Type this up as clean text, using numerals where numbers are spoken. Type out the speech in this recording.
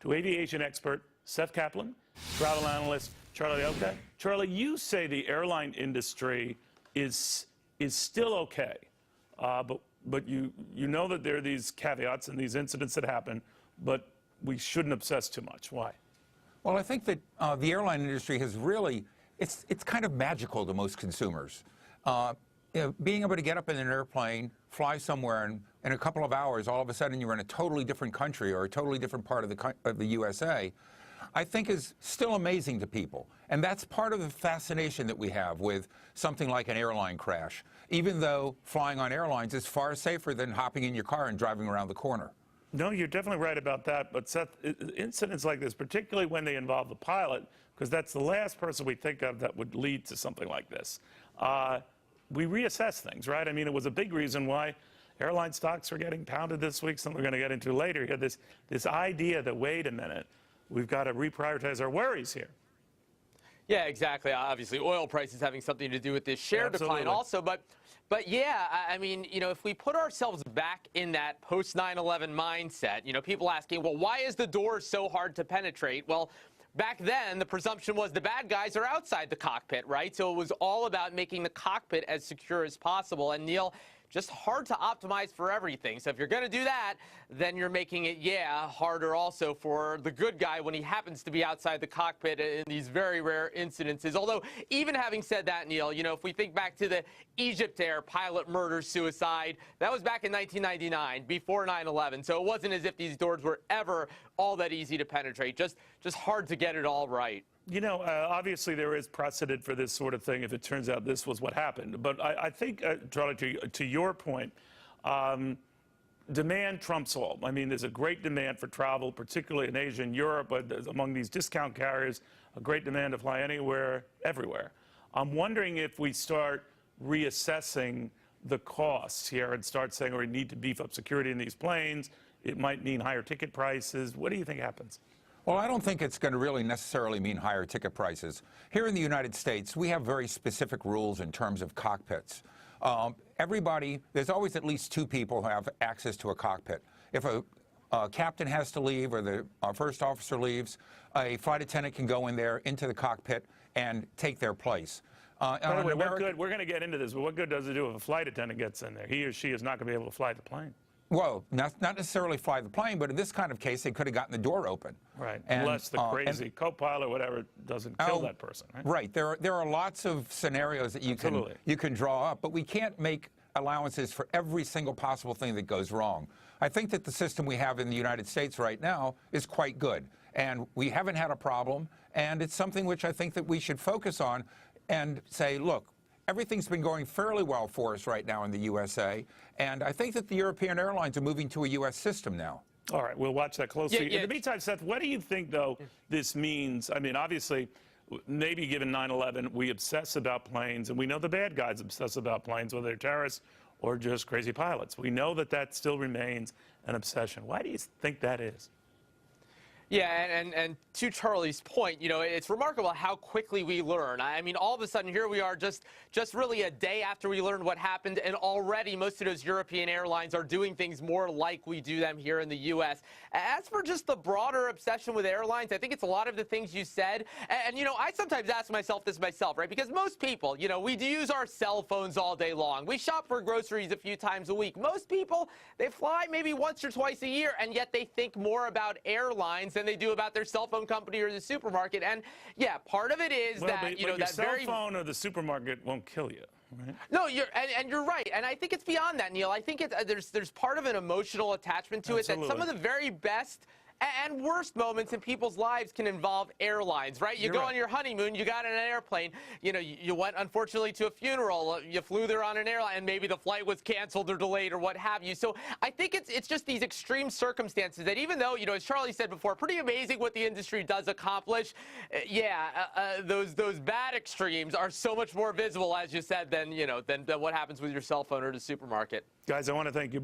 to aviation expert Seth Kaplan, travel analyst Charlie Oka. Charlie, you say the airline industry is still okay, but you know that there are these caveats and these incidents that happen, but we shouldn't obsess too much. Why? Well, I think that the airline industry has really, it's kind of magical to most consumers. Being able to get up in an airplane, fly somewhere, and in a couple of hours, all of a sudden you're in a totally different country or a totally different part of the USA, I think is still amazing to people. And that's part of the fascination that we have with something like an airline crash, even though flying on airlines is far safer than hopping in your car and driving around the corner. No, you're definitely right about that. But Seth, incidents like this, particularly when they involve the pilot, because that's the last person we think of that would lead to something like this, we reassess things, right? I mean, it was a big reason why airline stocks are getting pounded this week, something we're going to get into later. You had this idea that, wait a minute, we've got to reprioritize our worries here. Yeah, exactly. Obviously, oil prices having something to do with this share decline also. But yeah, I mean, you know, if we put ourselves back in that post 9/11 mindset, you know, people asking, well, why is the door so hard to penetrate? Well, back then, the presumption was the bad guys are outside the cockpit, right? So it was all about making the cockpit as secure as possible. And Neil, just hard to optimize for everything. So if you're going to do that, then you're making it, yeah, harder also for the good guy when he happens to be outside the cockpit in these very rare incidences. Although, even having said that, Neil, you know, if we think back to the Egypt Air pilot murder-suicide, that was back in 1999, before 9/11. So it wasn't as if these doors were ever all that easy to penetrate. Just hard to get it all right. You know, obviously there is precedent for this sort of thing if it turns out this was what happened. But I think, Charlie, to your point, demand trumps all. I mean, there's a great demand for travel, particularly in Asia and Europe, but among these discount carriers, a great demand to fly anywhere, everywhere. I'm wondering if we start reassessing the costs here and start saying, we need to beef up security in these planes. It might mean higher ticket prices. What do you think happens? Well, I don't think it's going to really necessarily mean higher ticket prices. Here in the United States, we have very specific rules in terms of cockpits. There's always at least two people who have access to a cockpit. If a captain has to leave or the first officer leaves, a flight attendant can go in there into the cockpit and take their place. By the way, we're going to get into this, but what good does it do if a flight attendant gets in there? He or she is not going to be able to fly the plane. Well, not necessarily fly the plane, but in this kind of case, they could have gotten the door open. Right, unless the crazy co-pilot or whatever doesn't kill that person, right? Right. There are lots of scenarios that you can draw up, but we can't make allowances for every single possible thing that goes wrong. I think that the system we have in the United States right now is quite good, and we haven't had a problem, and it's something which I think that we should focus on and say, look, everything's been going fairly well for us right now in the USA, and I think that the European airlines are moving to a U.S. system now. All right, we'll watch that closely. In the meantime, Seth, what do you think, though, this means? I mean, obviously, maybe given 9/11, we obsess about planes, and we know the bad guys obsess about planes, whether they're terrorists or just crazy pilots. We know that that still remains an obsession. Why do you think that is? Yeah, and to Charlie's point, you know, it's remarkable how quickly we learn. I mean, all of a sudden, here we are just really a day after we learned what happened, and already most of those European airlines are doing things more like we do them here in the U.S. As for just the broader obsession with airlines, I think it's a lot of the things you said. And you know, I sometimes ask myself this myself, right? Because most people, you know, we use our cell phones all day long. We shop for groceries a few times a week. Most people, they fly maybe once or twice a year, and yet they think more about airlines than they do about their cell phone company or the supermarket. And yeah, part of it is that, you know, that cell phone or the supermarket won't kill you, right? No, you're right. And I think it's beyond that, Neil. I think there's part of an emotional attachment to it that some of the very best and worst moments in people's lives can involve airlines, right? You go on your honeymoon, you got in an airplane, you know, you went, unfortunately, to a funeral, you flew there on an airline, and maybe the flight was canceled or delayed or what have you. So I think it's just these extreme circumstances that, even though, you know, as Charlie said before, pretty amazing what the industry does accomplish, those bad extremes are so much more visible, as you said, than, you know, than what happens with your cell phone or the supermarket. Guys, I want to thank you both.